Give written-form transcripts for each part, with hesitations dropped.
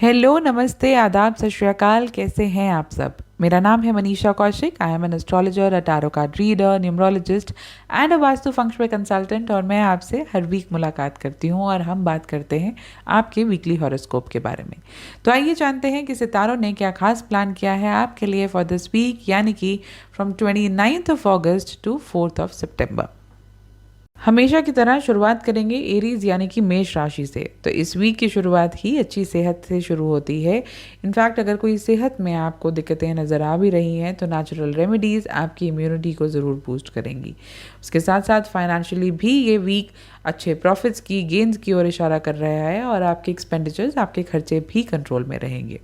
Hello, नमस्ते, आदाब, सत श्री अकाल। कैसे हैं आप सब? मेरा नाम है Manisha Kaushik. I am an astrologer, a tarot card reader, numerologist and a vastu feng shui consultant. और मैं आपसे हर वीक मुलाकात करती हूँ और हम बात करते हैं आपके वीकली हॉरोस्कोप के बारे में। तो आइए जानते हैं कि सितारों ने क्या खास प्लान किया है आपके लिए फॉर दिस वीक, यानी कि from 29th of August to 4th of September. हमेशा की तरह शुरुआत करेंगे एरीज यानी कि मेष राशि से। तो इस वीक की शुरुआत ही अच्छी सेहत से शुरू होती है। इनफैक्ट अगर कोई सेहत में आपको दिक्कतें नज़र आ भी रही हैं तो नेचुरल रेमेडीज़ आपकी इम्यूनिटी को ज़रूर बूस्ट करेंगी। उसके साथ साथ फाइनेंशियली भी ये वीक अच्छे प्रॉफिट्स की गेंस की ओर इशारा कर रहा है और आपके एक्सपेंडिचर्स, आपके खर्चे भी कंट्रोल में रहेंगे।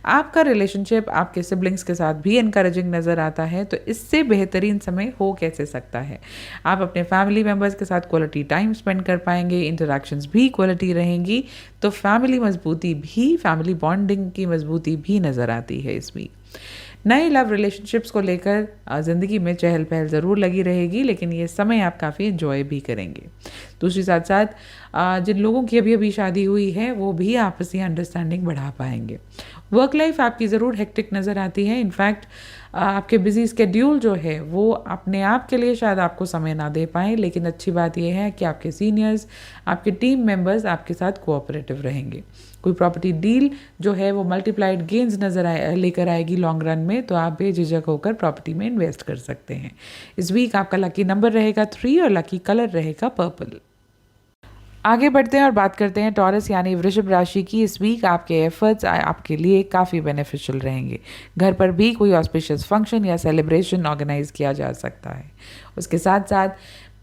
आपका रिलेशनशिप आपके सिबलिंग्स के साथ भी इनकरेजिंग नज़र आता है। तो इससे बेहतरीन समय हो कैसे सकता है? आप अपने फैमिली मेम्बर्स के साथ क्वालिटी टाइम स्पेंड कर पाएंगे, इंटरेक्शंस भी क्वालिटी रहेंगी। तो फैमिली बॉन्डिंग की मजबूती भी नज़र आती है इस वीक। नए लव रिलेशनशिप्स को लेकर ज़िंदगी में चहल पहल ज़रूर लगी रहेगी, लेकिन ये समय आप काफ़ी इन्जॉय भी करेंगे। दूसरी साथ साथ जिन लोगों की अभी अभी शादी हुई है वो भी आपसी अंडरस्टैंडिंग बढ़ा पाएंगे। वर्क लाइफ आपकी ज़रूर हेक्टिक नज़र आती है। इनफैक्ट आपके बिजी स्केड्यूल जो है वो अपने आप के लिए शायद आपको समय ना दे पाएँ, लेकिन अच्छी बात यह है कि आपके सीनियर्स, आपके टीम मेंबर्स आपके साथ कोऑपरेटिव रहेंगे। कोई प्रॉपर्टी डील जो है वो मल्टीप्लाइड गेन्स लेकर आएगी लॉन्ग रन में, तो आप बेझिझक होकर प्रॉपर्टी में इन्वेस्ट कर सकते हैं। इस वीक आपका लकी नंबर रहेगा 3 और लकी कलर रहेगा पर्पल। आगे बढ़ते हैं और बात करते हैं टॉरस यानी वृषभ राशि की। इस वीक आपके एफर्ट्स आपके लिए काफ़ी बेनिफिशियल रहेंगे। घर पर भी कोई ऑस्पिशियस फंक्शन या सेलिब्रेशन ऑर्गेनाइज किया जा सकता है। उसके साथ साथ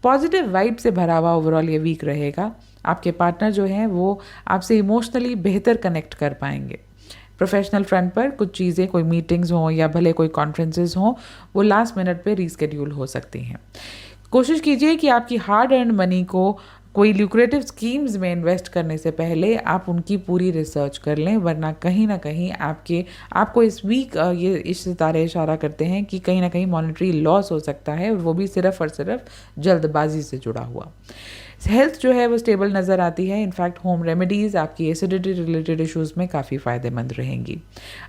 पॉजिटिव वाइब से भरा हुआ ओवरऑल ये वीक रहेगा। आपके पार्टनर जो हैं वो आपसे इमोशनली बेहतर कनेक्ट कर पाएंगे। प्रोफेशनल फ्रंट पर कुछ चीज़ें, कोई मीटिंग्स हों या भले कोई कॉन्फ्रेंसेस हों, वो लास्ट मिनट पे रीस्केड्यूल हो सकती हैं। कोशिश कीजिए कि आपकी हार्ड अर्न मनी को कोई ल्यूक्रेटिव स्कीम्स में इन्वेस्ट करने से पहले आप उनकी पूरी रिसर्च कर लें, वरना कहीं ना कहीं आपको इस वीक ये इस सितारे इशारा करते हैं कि कहीं ना कहीं मॉनेटरी लॉस हो सकता है, और वो भी सिर्फ और सिर्फ जल्दबाजी से जुड़ा हुआ। हेल्थ जो है वो स्टेबल नज़र आती है। इनफैक्ट होम रेमेडीज़ आपकी एसिडिटी रिलेटेड इश्यूज़ में काफ़ी फ़ायदेमंद रहेंगी।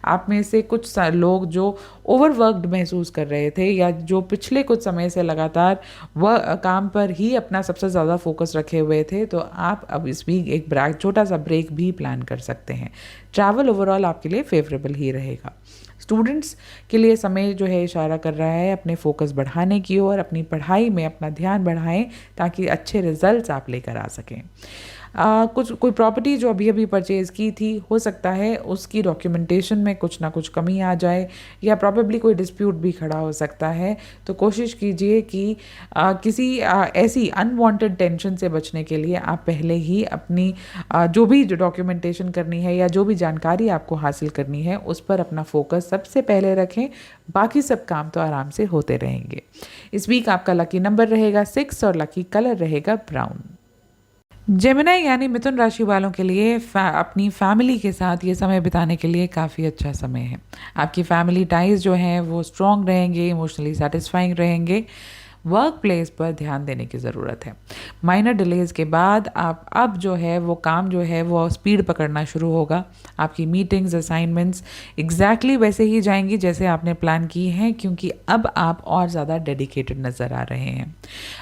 आप में से कुछ लोग जो ओवरवर्कड महसूस कर रहे थे या जो पिछले कुछ समय से लगातार वह काम पर ही अपना सबसे ज़्यादा फोकस रखे हुए थे, तो आप अब इस वीक एक छोटा सा ब्रेक भी प्लान कर सकते हैं। ट्रैवल ओवरऑल आपके लिए फेवरेबल ही रहेगा। स्टूडेंट्स के लिए समय जो है इशारा कर रहा है अपने फोकस बढ़ाने की ओर, अपनी पढ़ाई में अपना ध्यान बढ़ाएं ताकि अच्छे रिजल्ट्स आप लेकर आ सकें। कोई प्रॉपर्टी जो अभी अभी परचेज़ की थी, हो सकता है उसकी डॉक्यूमेंटेशन में कुछ ना कुछ कमी आ जाए या प्रॉबेबली कोई डिस्प्यूट भी खड़ा हो सकता है। तो कोशिश कीजिए कि किसी ऐसी अनवांटेड टेंशन से बचने के लिए आप पहले ही अपनी जो भी डॉक्यूमेंटेशन करनी है या जो भी जानकारी आपको हासिल करनी है उस पर अपना फोकस सबसे पहले रखें। बाकी सब काम तो आराम से होते रहेंगे। इस वीक आपका लकी नंबर रहेगा 6 और लकी कलर रहेगा ब्राउन। जेमिनी यानी मिथुन राशि वालों के लिए अपनी फैमिली के साथ ये समय बिताने के लिए काफ़ी अच्छा समय है। आपकी फैमिली टाइज जो हैं वो स्ट्रॉन्ग रहेंगे, इमोशनली सेटिस्फाइंग रहेंगे। वर्क प्लेस पर ध्यान देने की ज़रूरत है। माइनर डिलेज के बाद आप अब जो है वो काम जो है वो स्पीड पकड़ना शुरू होगा। आपकी मीटिंग्स, असाइनमेंट्स एग्जैक्टली वैसे ही जाएंगी जैसे आपने प्लान की हैं, क्योंकि अब आप और ज़्यादा डेडिकेटेड नज़र आ रहे हैं।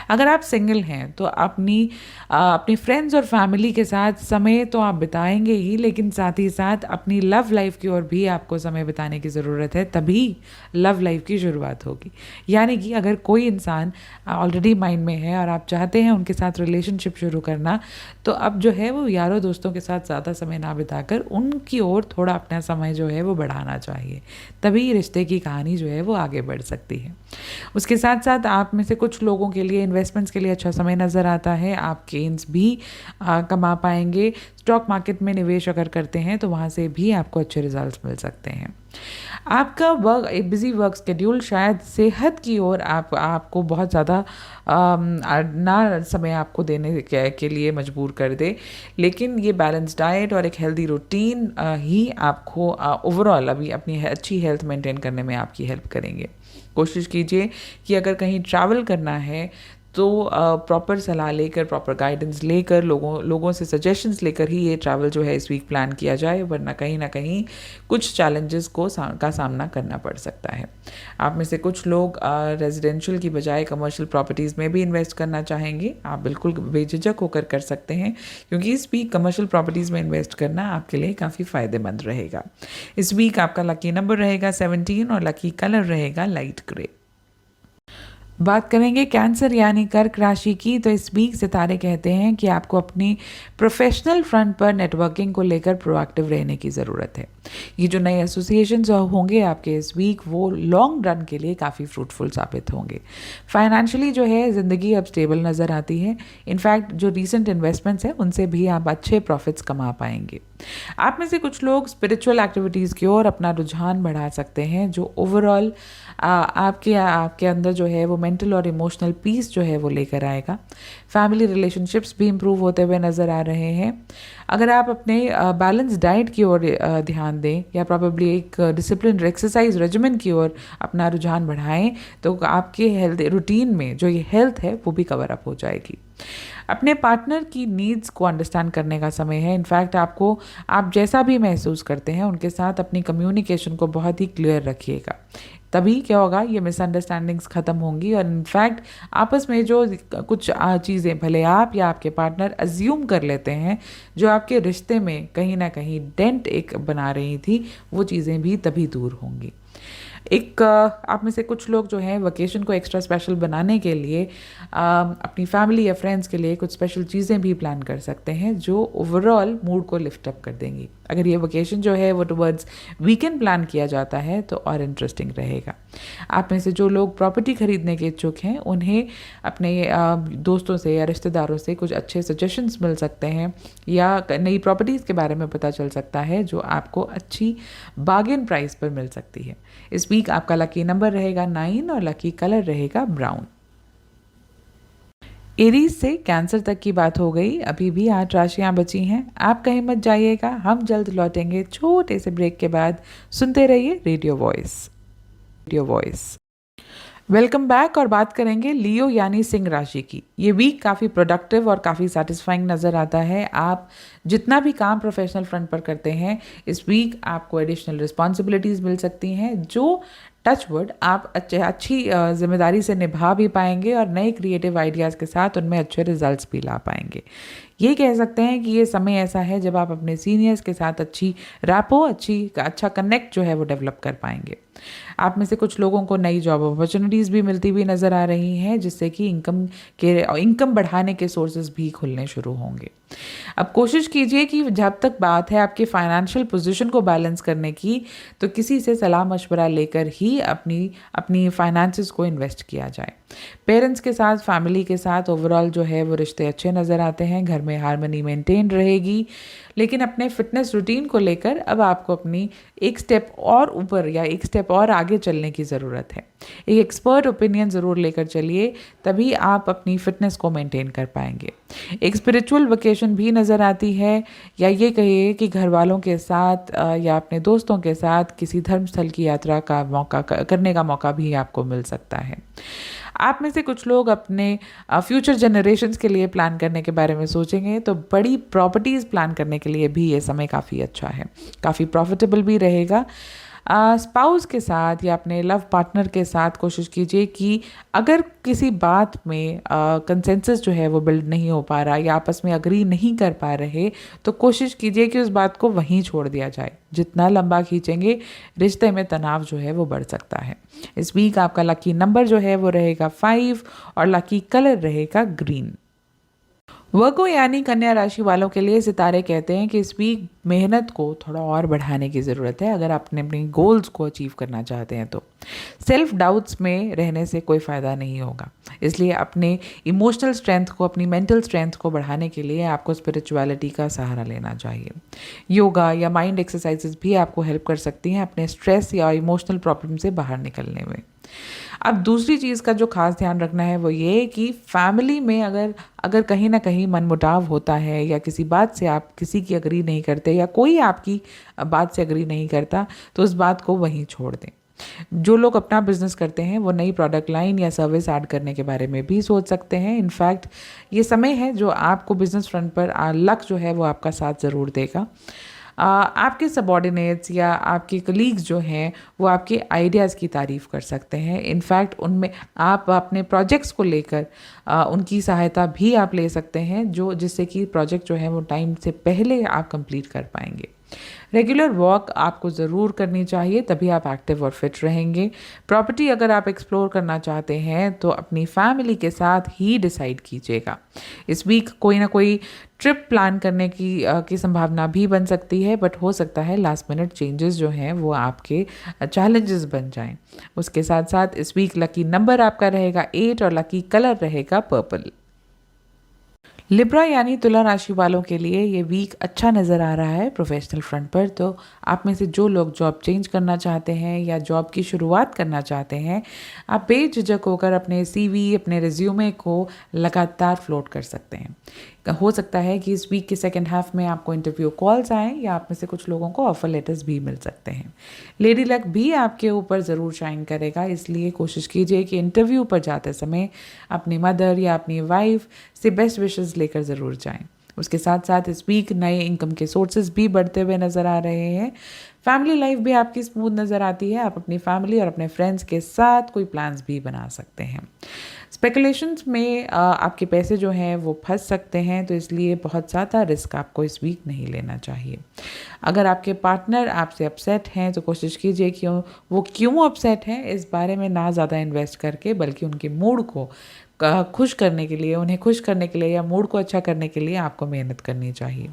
अगर आप सिंगल हैं तो अपनी फ्रेंड्स और फैमिली के साथ समय तो आप बिताएंगे ही, लेकिन साथ ही साथ अपनी लव लाइफ की ओर भी आपको समय बिताने की ज़रूरत है, तभी लव लाइफ की शुरुआत होगी। यानी कि अगर कोई इंसान ऑलरेडी माइंड में है और आप चाहते हैं उनके साथ रिलेशनशिप शुरू करना, तो अब जो है वो यारों दोस्तों के साथ ज़्यादा समय ना बिताकर उनकी ओर थोड़ा अपना समय जो है वो बढ़ाना चाहिए। तभी रिश्ते की कहानी जो है वो आगे बढ़ सकती है। उसके साथ साथ आप में से कुछ लोगों के लिए इन्वेस्टमेंट्स के लिए अच्छा समय नज़र आता है। आप गेन्स भी कमा पाएंगे। स्टॉक मार्केट में निवेश अगर करते हैं तो वहाँ से भी आपको अच्छे रिजल्ट्स मिल सकते हैं। आपका बिजी वर्क स्केड्यूल शायद सेहत की ओर आपको बहुत ज़्यादा ना समय आपको देने के लिए मजबूर कर दे, लेकिन ये बैलेंस डाइट और एक हेल्दी रूटीन ही आपको ओवरऑल अभी अपनी अच्छी हेल्थ मेंटेन करने में आपकी हेल्प करेंगे। कोशिश कीजिए कि अगर कहीं ट्रैवल करना है तो प्रॉपर सलाह लेकर, प्रॉपर गाइडेंस लेकर, लोगों से सजेशंस लेकर ही ये ट्रैवल जो है इस वीक प्लान किया जाए, वरना कहीं ना कहीं कुछ चैलेंजेस का सामना करना पड़ सकता है। आप में से कुछ लोग रेजिडेंशियल की बजाय कमर्शियल प्रॉपर्टीज़ में भी इन्वेस्ट करना चाहेंगे। आप बिल्कुल बेझिझक होकर कर सकते हैं, क्योंकि इस वीक कमर्शियल प्रॉपर्टीज़ में इन्वेस्ट करना आपके लिए काफ़ी फ़ायदेमंद रहेगा। इस वीक आपका लकी नंबर रहेगा 17 और लकी कलर रहेगा लाइट ग्रे। बात करेंगे कैंसर यानी कर्क राशि की, तो इस वीक सितारे कहते हैं कि आपको अपनी प्रोफेशनल फ्रंट पर नेटवर्किंग को लेकर प्रोएक्टिव रहने की ज़रूरत है। ये जो नए एसोसिएशंस होंगे आपके इस वीक, वो लॉन्ग रन के लिए काफ़ी फ्रूटफुल साबित होंगे। फाइनेंशियली जो है ज़िंदगी अब स्टेबल नज़र आती है। इनफैक्ट जो रीसेंट इन्वेस्टमेंट्स हैं उनसे भी आप अच्छे प्रॉफिट्स कमा पाएंगे। आप में से कुछ लोग स्पिरिचुअल एक्टिविटीज़ की ओर अपना रुझान बढ़ा सकते हैं, जो ओवरऑल आपके अंदर जो है वो मेंटल और इमोशनल पीस जो है वो लेकर आएगा। फैमिली रिलेशनशिप्स भी इम्प्रूव होते हुए नज़र आ रहे हैं। अगर आप अपने बैलेंस डाइट की ओर ध्यान दें, या प्रॉबेबली एक डिसिप्लिन एक्सरसाइज रेजिमेंट की ओर अपना रुझान बढ़ाएं, तो आपके हेल्थ रूटीन में जो ये हेल्थ है वो भी कवर अप हो जाएगी। अपने पार्टनर की नीड्स को अंडरस्टैंड करने का समय है। इनफैक्ट आप जैसा भी महसूस करते हैं उनके साथ अपनी कम्युनिकेशन को बहुत ही क्लियर रखिएगा। तभी क्या होगा, ये मिसअंडरस्टैंडिंग्स ख़त्म होंगी, और इनफैक्ट आपस में जो कुछ चीज़ें भले आप या आपके पार्टनर अज्यूम कर लेते हैं, जो आपके रिश्ते में कहीं ना कहीं डेंट एक बना रही थी, वो चीज़ें भी तभी दूर होंगी। आप में से कुछ लोग जो हैं वेकेशन को एक्स्ट्रा स्पेशल बनाने के लिए अपनी फैमिली या फ्रेंड्स के लिए कुछ स्पेशल चीज़ें भी प्लान कर सकते हैं, जो ओवरऑल मूड को लिफ्ट अप कर देंगी। अगर ये वेकेशन जो है वो टुवर्ड्स वीकेंड प्लान किया जाता है तो और इंटरेस्टिंग रहेगा। आप में से जो लोग प्रॉपर्टी खरीदने के इच्छुक हैं, उन्हें अपने दोस्तों से या रिश्तेदारों से कुछ अच्छे सजेशंस मिल सकते हैं, या नई प्रॉपर्टीज़ के बारे में पता चल सकता है जो आपको अच्छी बार्गेन प्राइस पर मिल सकती है। इस वीक आपका लकी नंबर रहेगा 9 और लकी कलर रहेगा ब्राउन। एरीज से कैंसर तक की बात हो गई, अभी भी 8 राशियां बची हैं। आप कहीं मत जाइएगा, हम जल्द लौटेंगे छोटे से ब्रेक के बाद। सुनते रहिए रेडियो वॉइस। वेलकम बैक, और बात करेंगे लियो यानी सिंह राशि की। ये वीक काफ़ी प्रोडक्टिव और काफ़ी सेटिस्फाइंग नज़र आता है। आप जितना भी काम प्रोफेशनल फ्रंट पर करते हैं, इस वीक आपको एडिशनल रिस्पॉन्सिबिलिटीज़ मिल सकती हैं, जो टचवुड आप अच्छी जिम्मेदारी से निभा भी पाएंगे, और नए क्रिएटिव आइडियाज़ के साथ उनमें अच्छे रिजल्ट्स भी ला पाएंगे। ये कह सकते हैं कि ये समय ऐसा है जब आप अपने सीनियर्स के साथ अच्छी अच्छा कनेक्ट जो है वो डेवलप कर पाएंगे। आप में से कुछ लोगों को नई जॉब अपॉर्चुनिटीज़ भी मिलती हुई नज़र आ रही हैं, जिससे कि इनकम बढ़ाने के सोर्सेज भी खुलने शुरू होंगे। अब कोशिश कीजिए कि जब तक बात है आपके फाइनेंशियल पोजीशन को बैलेंस करने की, तो किसी से सलाह मशवरा लेकर ही अपनी फाइनेंसेस को इन्वेस्ट किया जाए। पेरेंट्स के साथ, फैमिली के साथ ओवरऑल जो है वो रिश्ते अच्छे नज़र आते हैं, घर में हार्मनी मेंटेन रहेगी। लेकिन अपने फिटनेस रूटीन को लेकर अब आपको अपनी एक स्टेप और ऊपर या एक स्टेप और आगे चलने की ज़रूरत है। एक एक्सपर्ट ओपिनियन ज़रूर लेकर चलिए, तभी आप अपनी फिटनेस को मेंटेन कर पाएंगे। एक स्पिरिचुअल वेकेशन भी नज़र आती है, या ये कहिए कि घर वालों के साथ या अपने दोस्तों के साथ किसी धर्मस्थल की यात्रा करने का मौका भी आपको मिल सकता है। आप में से कुछ लोग अपने फ्यूचर जनरेशन्स के लिए प्लान करने के बारे में सोचेंगे, तो बड़ी प्रॉपर्टीज़ प्लान करने के लिए भी ये समय काफ़ी अच्छा है, काफ़ी प्रॉफिटेबल भी रहेगा। स्पाउस के साथ या अपने लव पार्टनर के साथ कोशिश कीजिए कि अगर किसी बात में कंसेंसस जो है वो बिल्ड नहीं हो पा रहा, या आपस में अग्री नहीं कर पा रहे, तो कोशिश कीजिए कि उस बात को वहीं छोड़ दिया जाए। जितना लंबा खींचेंगे, रिश्ते में तनाव जो है वो बढ़ सकता है। इस वीक आपका लकी नंबर जो है वो रहेगा 5 और लकी कलर रहेगा ग्रीन। वर्गो यानी कन्या राशि वालों के लिए सितारे कहते हैं कि इस वीक मेहनत को थोड़ा और बढ़ाने की ज़रूरत है, अगर आपने अपनी गोल्स को अचीव करना चाहते हैं तो। सेल्फ डाउट्स में रहने से कोई फ़ायदा नहीं होगा, इसलिए अपने इमोशनल स्ट्रेंथ को, अपनी मेंटल स्ट्रेंथ को बढ़ाने के लिए आपको स्पिरिचुअलिटी का सहारा लेना चाहिए। योगा या माइंड एक्सरसाइजेज भी आपको हेल्प कर सकती हैं अपने स्ट्रेस या इमोशनल प्रॉब्लम से बाहर निकलने में। अब दूसरी चीज़ का जो खास ध्यान रखना है वो ये कि फैमिली में अगर कहीं ना कहीं मनमुटाव होता है, या किसी बात से आप किसी की अग्री नहीं करते, या कोई आपकी बात से अग्री नहीं करता, तो उस बात को वहीं छोड़ दें। जो लोग अपना बिजनेस करते हैं वो नई प्रोडक्ट लाइन या सर्विस ऐड करने के बारे में भी सोच सकते हैं। इनफैक्ट ये समय है जो आपको बिजनेस फ्रंट पर लक जो है वो आपका साथ ज़रूर देगा। आपके सबॉर्डिनेट्स या आपके कलीग्स जो हैं वो आपके आइडियाज़ की तारीफ़ कर सकते हैं। इनफैक्ट उनमें आप अपने प्रोजेक्ट्स को लेकर उनकी सहायता भी आप ले सकते हैं, जिससे कि प्रोजेक्ट जो है वो टाइम से पहले आप कंप्लीट कर पाएंगे। रेगुलर वॉक आपको ज़रूर करनी चाहिए, तभी आप एक्टिव और फिट रहेंगे। प्रॉपर्टी अगर आप एक्सप्लोर करना चाहते हैं तो अपनी फैमिली के साथ ही डिसाइड कीजिएगा। इस वीक कोई ना कोई ट्रिप प्लान करने की संभावना भी बन सकती है, बट हो सकता है लास्ट मिनट चेंजेस जो हैं वो आपके चैलेंजेस बन जाएं। उसके साथ साथ इस वीक लकी नंबर आपका रहेगा 8 और लकी कलर रहेगा पर्पल। लिब्रा यानी तुला राशि वालों के लिए ये वीक अच्छा नज़र आ रहा है प्रोफेशनल फ्रंट पर। तो आप में से जो लोग जॉब चेंज करना चाहते हैं या जॉब की शुरुआत करना चाहते हैं, आप बेझिझक होकर अपने सीवी, अपने रिज्यूमे को लगातार फ्लोट कर सकते हैं। हो सकता है कि इस वीक के सेकेंड हाफ में आपको इंटरव्यू कॉल्स आएँ या आप में से कुछ लोगों को ऑफर लेटर्स भी मिल सकते हैं। लेडी लक भी आपके ऊपर ज़रूर शाइन करेगा, इसलिए कोशिश कीजिए कि इंटरव्यू पर जाते समय अपनी मदर या अपनी वाइफ से बेस्ट विशेस लेकर ज़रूर जाएं। उसके साथ साथ इस वीक नए इनकम के सोर्सेज भी बढ़ते हुए नज़र आ रहे हैं। फैमिली लाइफ भी आपकी स्मूथ नज़र आती है। आप अपनी फैमिली और अपने फ्रेंड्स के साथ कोई प्लान्स भी बना सकते हैं। स्पेकुलेशंस में आपके पैसे जो हैं वो फंस सकते हैं, तो इसलिए बहुत ज़्यादा रिस्क आपको इस वीक नहीं लेना चाहिए। अगर आपके पार्टनर आपसे अपसेट हैं तो कोशिश कीजिए कि वो क्यों अपसेट हैं इस बारे में ना ज़्यादा इन्वेस्ट करके, बल्कि उनके मूड को खुश करने के लिए, उन्हें खुश करने के लिए या मूड को अच्छा करने के लिए आपको मेहनत करनी चाहिए।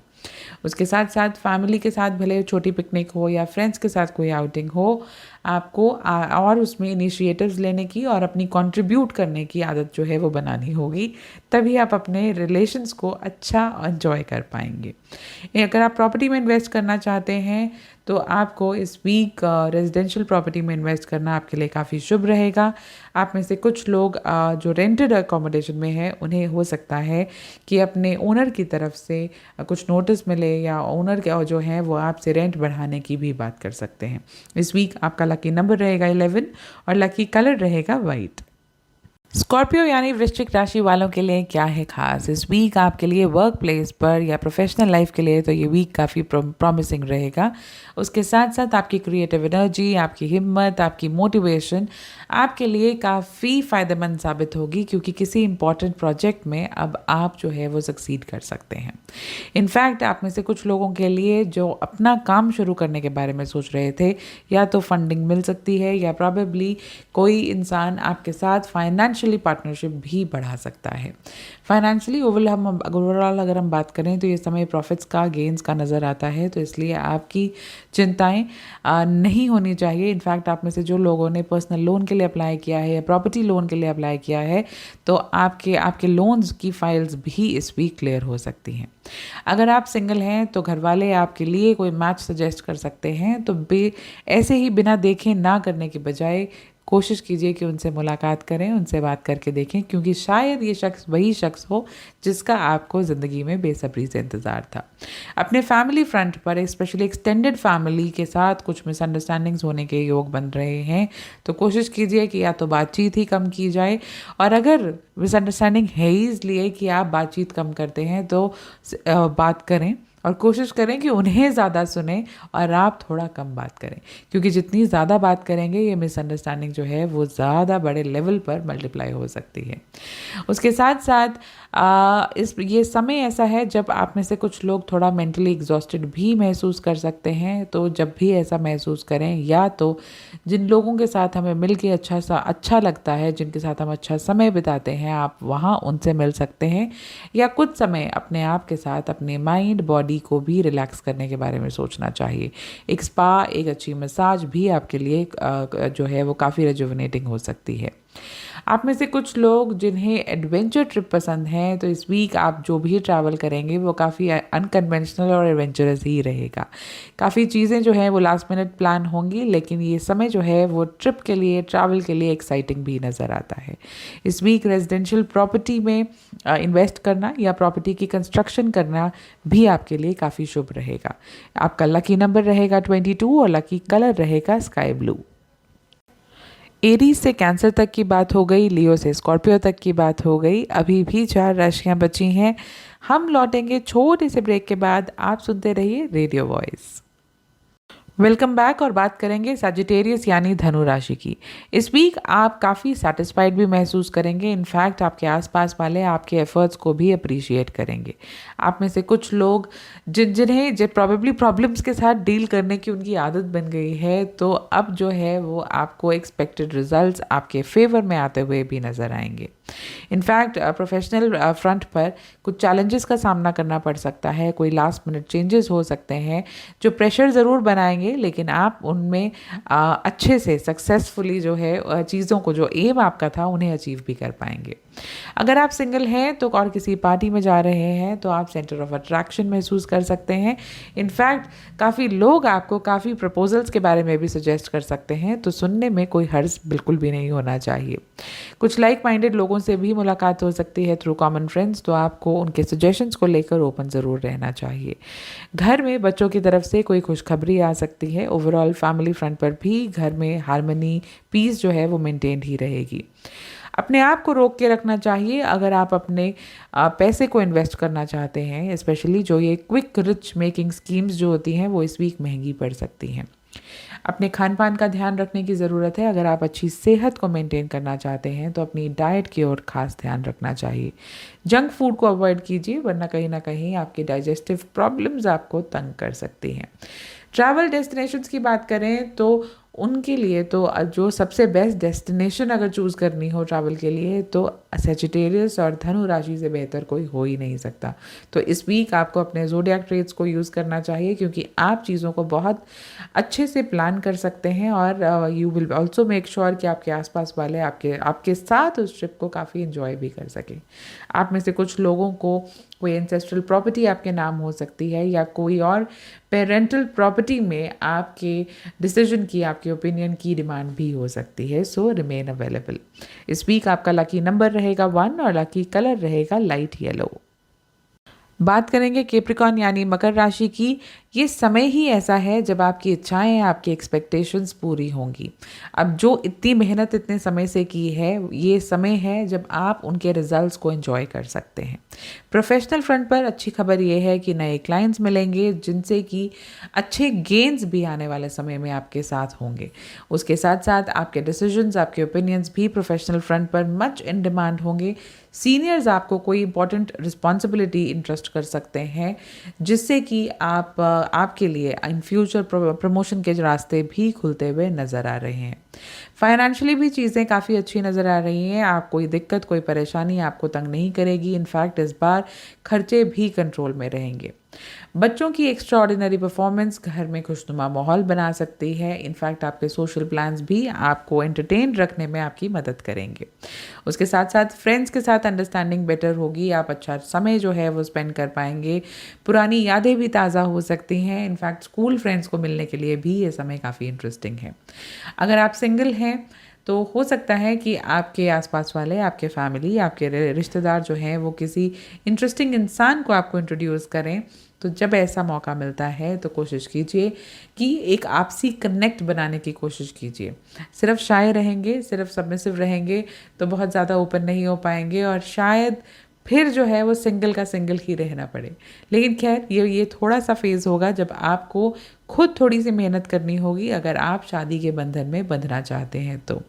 उसके साथ साथ फैमिली के साथ भले छोटी पिकनिक हो या फ्रेंड्स के साथ कोई आउटिंग हो, आपको और उसमें इनिशिएटिव्स लेने की और अपनी कंट्रीब्यूट करने की आदत जो है वो बनानी होगी, तभी आप अपने रिलेशंस को अच्छा एंजॉय कर पाएंगे। अगर आप प्रॉपर्टी में इन्वेस्ट करना चाहते हैं तो आपको इस वीक रेजिडेंशियल प्रॉपर्टी में इन्वेस्ट करना आपके लिए काफ़ी शुभ रहेगा। आप में से कुछ लोग जो रेंटेड अकोमोडेशन में हैं, उन्हें हो सकता है कि अपने ओनर की तरफ से कुछ नोटिस मिले या ओनर के जो हैं वो आपसे रेंट बढ़ाने की भी बात कर सकते हैं। इस वीक आपका लकी नंबर रहेगा 11 और लकी कलर रहेगा वाइट। स्कॉर्पियो यानी वृश्चिक राशि वालों के लिए क्या है खास इस वीक आपके लिए वर्क प्लेस पर या प्रोफेशनल लाइफ के लिए, तो ये वीक काफ़ी प्रॉमिसिंग रहेगा। उसके साथ साथ आपकी क्रिएटिव एनर्जी, आपकी हिम्मत, आपकी मोटिवेशन आपके लिए काफ़ी फ़ायदेमंद साबित होगी, क्योंकि किसी इंपॉर्टेंट प्रोजेक्ट में अब आप जो है वो सक्सीड कर सकते हैं। इनफैक्ट आप में से कुछ लोगों के लिए जो अपना काम शुरू करने के बारे में सोच रहे थे, या तो फंडिंग मिल सकती है या प्रॉबेबली कोई इंसान आपके साथ फाइनेंशियली पार्टनरशिप भी बढ़ा सकता है। फाइनेंशियली ओवरऑल अगर हम बात करें तो ये समय प्रॉफिट्स का, गेंस का नज़र आता है, तो इसलिए आपकी चिंताएं नहीं होनी चाहिए। इनफैक्ट आप में से जो लोगों ने पर्सनल लोन के लिए अप्लाई किया है या प्रॉपर्टी लोन के लिए अप्लाई किया है, तो आपके लोन्स की फाइल्स भी इस वीक क्लियर हो सकती हैं। अगर आप सिंगल हैं तो घर वाले आपके लिए कोई मैच सजेस्ट कर सकते हैं, तो ऐसे ही बिना देखे ना करने के बजाय कोशिश कीजिए कि उनसे मुलाकात करें, उनसे बात करके देखें, क्योंकि शायद ये शख्स वही शख्स हो जिसका आपको ज़िंदगी में बेसब्री से इंतज़ार था। अपने फैमिली फ्रंट पर स्पेशली एक्सटेंडेड फैमिली के साथ कुछ मिसअंडरस्टैंडिंग्स होने के योग बन रहे हैं, तो कोशिश कीजिए कि या तो बातचीत ही कम की जाए, और अगर मिसअंडरस्टैंडिंग है ही इसलिए कि आप बातचीत कम करते हैं तो बात करें और कोशिश करें कि उन्हें ज़्यादा सुने और आप थोड़ा कम बात करें, क्योंकि जितनी ज़्यादा बात करेंगे ये मिसअंडरस्टैंडिंग जो है वो ज़्यादा बड़े लेवल पर मल्टीप्लाई हो सकती है। उसके साथ साथ ये समय ऐसा है जब आप में से कुछ लोग थोड़ा मेंटली एग्जॉस्टेड भी महसूस कर सकते हैं, तो जब भी ऐसा महसूस करें, या तो जिन लोगों के साथ हमें मिल के अच्छा लगता है, जिनके साथ हम अच्छा समय बिताते हैं, आप वहाँ उनसे मिल सकते हैं, या कुछ समय अपने आप के साथ अपने माइंड बॉडी को भी रिलैक्स करने के बारे में सोचना चाहिए। एक स्पा, एक अच्छी मसाज भी आपके लिए जो है वो काफ़ी रिजुविनेटिंग हो सकती है। आप में से कुछ लोग जिन्हें एडवेंचर ट्रिप पसंद हैं, तो इस वीक आप जो भी ट्रैवल करेंगे वो काफ़ी अनकन्वेंशनल और एडवेंचरस ही रहेगा। काफ़ी चीज़ें जो हैं वो लास्ट मिनट प्लान होंगी, लेकिन ये समय जो है वो ट्रिप के लिए, ट्रैवल के लिए एक्साइटिंग भी नज़र आता है। इस वीक रेजिडेंशियल प्रॉपर्टी में इन्वेस्ट करना या प्रॉपर्टी की कंस्ट्रक्शन करना भी आपके लिए काफ़ी शुभ रहेगा। आपका लकी नंबर रहेगा 22 और लकी कलर रहेगा स्काई ब्लू। एरीज से कैंसर तक की बात हो गई, लियो से स्कॉर्पियो तक की बात हो गई। अभी भी 4 राशियां बची हैं। हम लौटेंगे छोटे से ब्रेक के बाद। आप सुनते रहिए रेडियो वॉइस। Welcome back. और बात करेंगे सजिटेरियस यानी धनु राशि की। इस वीक आप काफ़ी सेटिस्फाइड भी महसूस करेंगे। इनफैक्ट आपके आसपास वाले आपके एफर्ट्स को भी अप्रिशिएट करेंगे। आप में से कुछ लोग जिन्हें प्रॉबेबली प्रॉब्लम्स के साथ डील करने की उनकी आदत बन गई है, तो अब जो है वो आपको एक्सपेक्टेड रिजल्ट्स आपके फेवर में आते हुए भी नज़र आएंगे। इनफैक्ट प्रोफेशनल फ्रंट पर कुछ चैलेंजेस का सामना करना पड़ सकता है। कोई लास्ट मिनट चेंजेस हो सकते हैं जो प्रेशर ज़रूर बनाएंगे, लेकिन आप उनमें अच्छे से सक्सेसफुली जो है चीज़ों को, जो एम आपका था, उन्हें अचीव भी कर पाएंगे। अगर आप सिंगल हैं तो और किसी पार्टी में जा रहे हैं तो आप सेंटर ऑफ अट्रैक्शन महसूस कर सकते हैं। इनफैक्ट काफ़ी लोग आपको काफ़ी प्रपोजल्स के बारे में भी सजेस्ट कर सकते हैं, तो सुनने में कोई हर्ज बिल्कुल भी नहीं होना चाहिए। कुछ लाइक माइंडेड लोगों से भी मुलाकात हो सकती है थ्रू कॉमन फ्रेंड्स, तो आपको उनके सजेशंस को लेकर ओपन ज़रूर रहना चाहिए। घर में बच्चों की तरफ से कोई खुशखबरी आ सकती है। ओवरऑल फैमिली फ्रंट पर भी घर में हार्मनी, पीस जो है वो मेंटेन ही रहेगी। अपने आप को रोक के रखना चाहिए अगर आप अपने पैसे को इन्वेस्ट करना चाहते हैं। स्पेशली जो ये क्विक रिच मेकिंग स्कीम्स जो होती हैं वो इस वीक महंगी पड़ सकती हैं। अपने खान पान का ध्यान रखने की ज़रूरत है। अगर आप अच्छी सेहत को मेंटेन करना चाहते हैं तो अपनी डाइट की ओर खास ध्यान रखना चाहिए। जंक फूड को अवॉइड कीजिए, वरना कहीं ना कहीं आपकी डाइजेस्टिव प्रॉब्लम्स आपको तंग कर सकती हैं। ट्रैवल डेस्टिनेशंस की बात करें तो उनके लिए तो जो सबसे बेस्ट डेस्टिनेशन अगर चूज़ करनी हो ट्रैवल के लिए, तो सजिटेरियस और धनु राशि से बेहतर कोई हो ही नहीं सकता। तो इस वीक आपको अपने ज़ोडिएक ट्रेट्स को यूज़ करना चाहिए, क्योंकि आप चीज़ों को बहुत अच्छे से प्लान कर सकते हैं और you will also make sure कि आपके आसपास वाले आपके साथ उस ट्रिप को काफ़ी इन्जॉय भी कर सकें। आप में से कुछ लोगों को कोई एंसेस्ट्रल प्रॉपर्टी आपके नाम हो सकती है, या कोई और पेरेंटल प्रॉपर्टी में आपके डिसीजन की, आपके ओपिनियन की डिमांड भी हो सकती है। सो रिमेन अवेलेबल। इस वीक आपका लकी नंबर रहेगा 1 और लकी कलर रहेगा लाइट येलो। बात करेंगे कैप्रिकॉर्न यानी मकर राशि की। ये समय ही ऐसा है जब आपकी इच्छाएं, आपकी एक्सपेक्टेशंस पूरी होंगी। अब जो इतनी मेहनत इतने समय से की है, ये समय है जब आप उनके रिजल्ट्स को एंजॉय कर सकते हैं। प्रोफेशनल फ्रंट पर अच्छी खबर ये है कि नए क्लाइंट्स मिलेंगे जिनसे कि अच्छे गेन्स भी आने वाले समय में आपके साथ होंगे। उसके साथ साथ आपके डिसीजंस, आपके ओपिनियंस भी प्रोफेशनल फ्रंट पर मच इन डिमांड होंगे। सीनियर्स आपको कोई इंपॉर्टेंट रिस्पॉन्सिबिलिटी इंटरेस्ट कर सकते हैं, जिससे कि आपके लिए इन फ्यूचर प्रमोशन के रास्ते भी खुलते हुए नज़र आ रहे हैं। फाइनेंशियली भी चीज़ें काफ़ी अच्छी नज़र आ रही हैं। आप कोई दिक्कत, कोई परेशानी आपको तंग नहीं करेगी। इनफैक्ट इस बार खर्चे भी कंट्रोल में रहेंगे। बच्चों की एक्स्ट्राऑर्डिनरी परफॉर्मेंस घर में खुशनुमा माहौल बना सकती है। इनफैक्ट आपके सोशल प्लान्स भी आपको एंटरटेन रखने में आपकी मदद करेंगे। उसके साथ साथ फ्रेंड्स के साथ अंडरस्टैंडिंग बेटर होगी। आप अच्छा समय जो है वो स्पेंड कर पाएंगे। पुरानी यादें भी ताज़ा हो सकती हैं। इनफैक्ट स्कूल फ्रेंड्स को मिलने के लिए भी ये समय काफ़ी इंटरेस्टिंग है। अगर आप सिंगल हैं तो हो सकता है कि आपके आसपास वाले, आपके फैमिली, आपके रिश्तेदार जो हैं वो किसी इंटरेस्टिंग इंसान को आपको इंट्रोड्यूस करें। तो जब ऐसा मौका मिलता है तो कोशिश कीजिए कि एक आपसी कनेक्ट बनाने की कोशिश कीजिए। सिर्फ शाय रहेंगे, सिर्फ सबमिसिव रहेंगे तो बहुत ज़्यादा ओपन नहीं हो पाएंगे, और शायद फिर जो है वो सिंगल का सिंगल ही रहना पड़े। लेकिन खैर, ये थोड़ा सा फेज़ होगा जब आपको खुद थोड़ी सी मेहनत करनी होगी, अगर आप शादी के बंधन में बंधना चाहते हैं तो।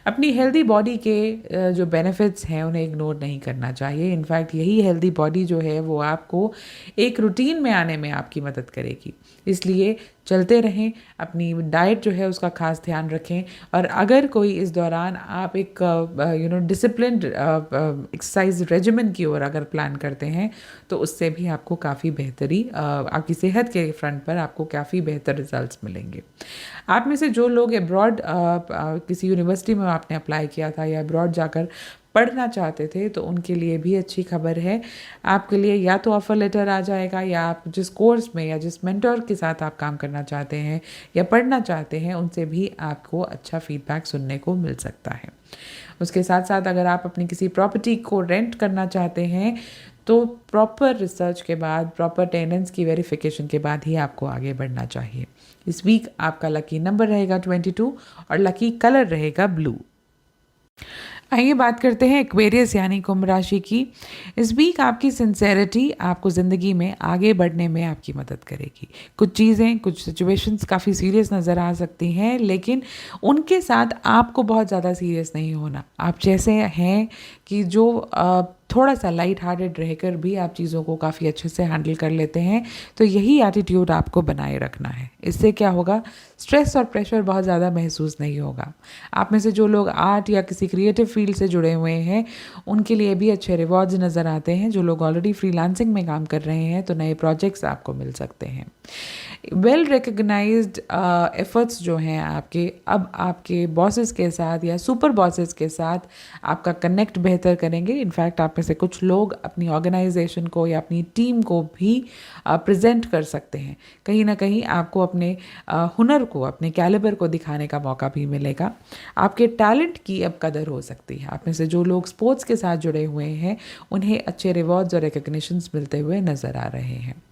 अपनी हेल्दी बॉडी के जो बेनिफिट्स हैं उन्हें इग्नोर नहीं करना चाहिए। इनफैक्ट यही हेल्दी बॉडी जो है वो आपको एक रूटीन में आने में आपकी मदद करेगी। इसलिए चलते रहें, अपनी डाइट जो है उसका खास ध्यान रखें, और अगर कोई इस दौरान आप एक डिसिप्लिन्ड एक्सरसाइज रेजिमेंट की ओर अगर प्लान करते हैं तो उससे भी आपको काफ़ी बेहतरी, आपकी सेहत के फ्रंट पर आपको काफ़ी बेहतर रिजल्ट्स मिलेंगे। आप में से जो लोग अब्रॉड किसी यूनिवर्सिटी में आपने अप्लाई किया था या अब्रॉड जाकर पढ़ना चाहते थे, तो उनके लिए भी अच्छी खबर है। आपके लिए या तो ऑफ़र लेटर आ जाएगा, या आप जिस कोर्स में या जिस मेंटर के साथ आप काम करना चाहते हैं या पढ़ना चाहते हैं, उनसे भी आपको अच्छा फीडबैक सुनने को मिल सकता है। उसके साथ साथ अगर आप अपनी किसी प्रॉपर्टी को रेंट करना चाहते हैं तो प्रॉपर रिसर्च के बाद, प्रॉपर टेनेंट्स की वेरिफिकेशन के बाद ही आपको आगे बढ़ना चाहिए। इस वीक आपका लकी नंबर रहेगा 22 और लकी कलर रहेगा ब्लू। आइए बात करते हैं एक्वेरियस यानी कुंभ राशि की। इस वीक आपकी सिंसेरिटी आपको ज़िंदगी में आगे बढ़ने में आपकी मदद करेगी। कुछ चीज़ें, कुछ सिचुएशंस काफ़ी सीरियस नज़र आ सकती हैं, लेकिन उनके साथ आपको बहुत ज़्यादा सीरियस नहीं होना। आप जैसे हैं कि जो थोड़ा सा लाइट हार्टेड रहकर भी आप चीज़ों को काफ़ी अच्छे से हैंडल कर लेते हैं, तो यही एटीट्यूड आपको बनाए रखना है। इससे क्या होगा, स्ट्रेस और प्रेशर बहुत ज़्यादा महसूस नहीं होगा। आप में से जो लोग आर्ट या किसी क्रिएटिव फील्ड से जुड़े हुए हैं, उनके लिए भी अच्छे रिवॉर्ड्स नज़र आते हैं। जो लोग ऑलरेडी फ्रीलांसिंग में काम कर रहे हैं, तो नए प्रोजेक्ट्स आपको मिल सकते हैं। वेल रिकग्नाइज्ड एफर्ट्स जो हैं आपके, अब आपके बॉसेस के साथ या सुपर बॉसेस के साथ आपका कनेक्ट बेहतर करेंगे। इनफैक्ट आप में से कुछ लोग अपनी ऑर्गेनाइजेशन को या अपनी टीम को भी प्रेजेंट कर सकते हैं। कहीं ना कहीं आपको अपने हुनर को, अपने कैलिबर को दिखाने का मौका भी मिलेगा। आपके टैलेंट की अब कदर हो सकती है। आप में से जो लोग स्पोर्ट्स के साथ जुड़े हुए हैं, उन्हें अच्छे रिवॉर्ड्स और रिकग्निशंस मिलते हुए नज़र आ रहे हैं।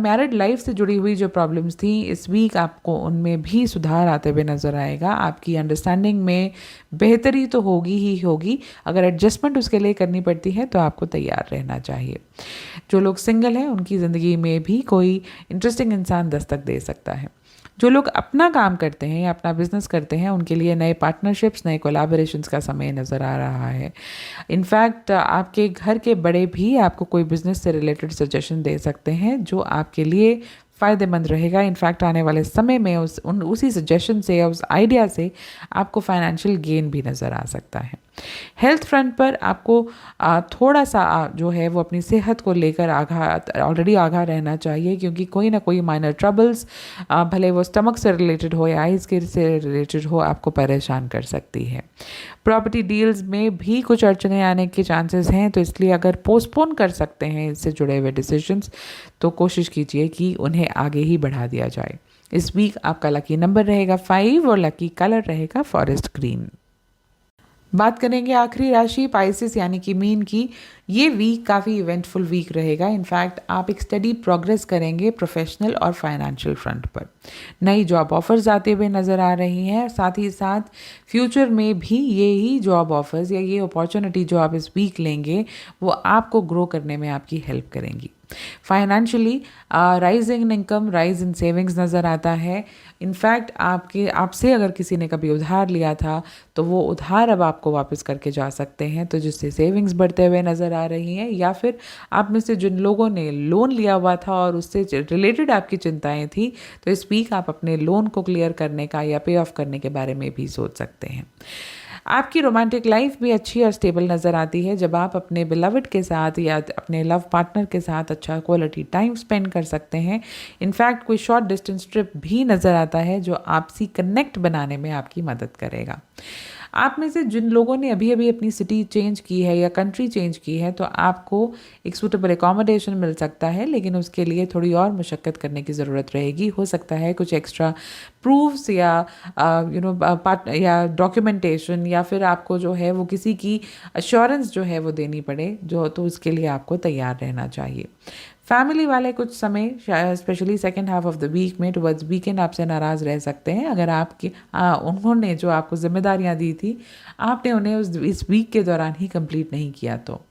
मैरिड लाइफ से जुड़ी हुई जो प्रॉब्लम्स थी, इस वीक आपको उनमें भी सुधार आते हुए नज़र आएगा। आपकी अंडरस्टैंडिंग में बेहतरी तो होगी ही होगी। अगर एडजस्टमेंट उसके लिए करनी पड़ती है तो आपको तैयार रहना चाहिए। जो लोग सिंगल हैं, उनकी ज़िंदगी में भी कोई इंटरेस्टिंग इंसान दस्तक दे सकता है। जो लोग अपना काम करते हैं या अपना बिजनेस करते हैं, उनके लिए नए पार्टनरशिप्स, नए कोलैबोरेशंस का समय नज़र आ रहा है। इनफैक्ट आपके घर के बड़े भी आपको कोई बिजनेस से रिलेटेड सजेशन दे सकते हैं जो आपके लिए फ़ायदेमंद रहेगा। इनफैक्ट आने वाले समय में उसी सजेशन से या उस आइडिया से आपको फाइनेंशियल गेन भी नज़र आ सकता है। हेल्थ फ्रंट पर आपको थोड़ा सा जो है वो अपनी सेहत को लेकर ऑलरेडी आगाह रहना चाहिए, क्योंकि कोई ना कोई माइनर ट्रबल्स, भले वो स्टमक से रिलेटेड हो या आइज़ के से रिलेटेड हो, आपको परेशान कर सकती है। प्रॉपर्टी डील्स में भी कुछ अड़चने आने के चांसेस हैं, तो इसलिए अगर पोस्टपोन कर सकते हैं इससे जुड़े हुए डिसीजंस, तो कोशिश कीजिए कि उन्हें आगे ही बढ़ा दिया जाए। इस वीक आपका लकी नंबर रहेगा 5 और लकी कलर रहेगा फॉरेस्ट ग्रीन। बात करेंगे आखिरी राशि पाइसेस यानी कि मीन की। ये वीक काफ़ी इवेंटफुल वीक रहेगा। इनफैक्ट आप एक स्टडी प्रोग्रेस करेंगे प्रोफेशनल और फाइनेंशियल फ्रंट पर। नई जॉब ऑफर्स आते हुए नज़र आ रही हैं। साथ ही साथ फ्यूचर में भी यही जॉब ऑफर्स या ये अपॉर्चुनिटी जो आप इस वीक लेंगे, वो आपको ग्रो करने में आपकी हेल्प करेंगी। Financially rise in income, rise in savings नज़र आता है। इनफैक्ट आपसे अगर किसी ने कभी उधार लिया था, तो वो उधार अब आपको वापस करके जा सकते हैं, तो जिससे सेविंग्स बढ़ते हुए नज़र आ रही हैं। या फिर आप में से जिन लोगों ने लोन लिया हुआ था और उससे रिलेटेड आपकी चिंताएं थी, तो इस वीक आप अपने लोन को क्लियर करने का या पे ऑफ करने के बारे में भी सोच सकते हैं। आपकी रोमांटिक लाइफ भी अच्छी और स्टेबल नज़र आती है जब आप अपने बिलवड के साथ या अपने लव पार्टनर के साथ अच्छा क्वालिटी टाइम स्पेंड कर सकते हैं। इनफैक्ट कोई शॉर्ट डिस्टेंस ट्रिप भी नज़र आता है जो आपसी कनेक्ट बनाने में आपकी मदद करेगा। आप में से जिन लोगों ने अभी अभी अपनी सिटी चेंज की है या कंट्री चेंज की है, तो आपको एक सूटेबल एकोमोडेशन मिल सकता है, लेकिन उसके लिए थोड़ी और मशक्क़त करने की ज़रूरत रहेगी। हो सकता है कुछ एक्स्ट्रा प्रूफ्स या या डॉक्यूमेंटेशन या फिर आपको जो है वो किसी की अश्योरेंस जो है वो देनी पड़े, तो उसके लिए आपको तैयार रहना चाहिए। फैमिली वाले कुछ समय, specially second half of the week में टुवर्ड्स वीकेंड, आपसे नाराज़ रह सकते हैं। अगर उन्होंने जो आपको जिम्मेदारियां दी थी, आपने उन्हें इस वीक के दौरान ही कंप्लीट नहीं किया। तो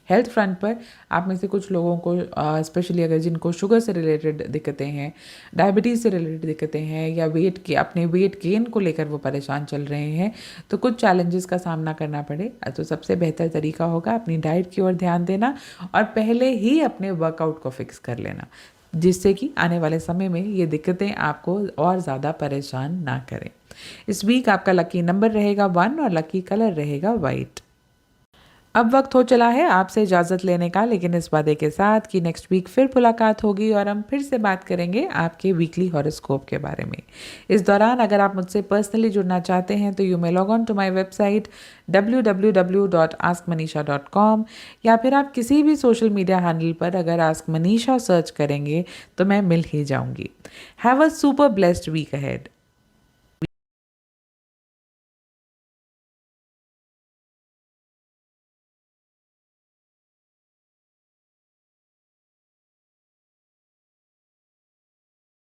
हेल्थ फ्रंट पर आप में से कुछ लोगों को, स्पेशली अगर जिनको शुगर से रिलेटेड दिक्कतें हैं, डायबिटीज़ से रिलेटेड दिक्कतें हैं या अपने वेट गेन को लेकर वो परेशान चल रहे हैं, तो कुछ चैलेंजेस का सामना करना पड़े, तो सबसे बेहतर तरीका होगा अपनी डाइट की ओर ध्यान देना और पहले ही अपने वर्कआउट को फिक्स कर लेना, जिससे कि आने वाले समय में ये दिक्कतें आपको और ज़्यादा परेशान ना करें। इस वीक आपका लकी नंबर रहेगा 1 और लकी कलर रहेगा वाइट। अब वक्त हो चला है आपसे इजाज़त लेने का, लेकिन इस वादे के साथ कि नेक्स्ट वीक फिर मुलाकात होगी और हम फिर से बात करेंगे आपके वीकली हॉरोस्कोप के बारे में। इस दौरान अगर आप मुझसे पर्सनली जुड़ना चाहते हैं, तो you may log on to my website www.askmanisha.com, या फिर आप किसी भी सोशल मीडिया हैंडल पर अगर आस्क मनीषा सर्च करेंगे तो मैं मिल ही जाऊंगी। Have a super blessed week ahead.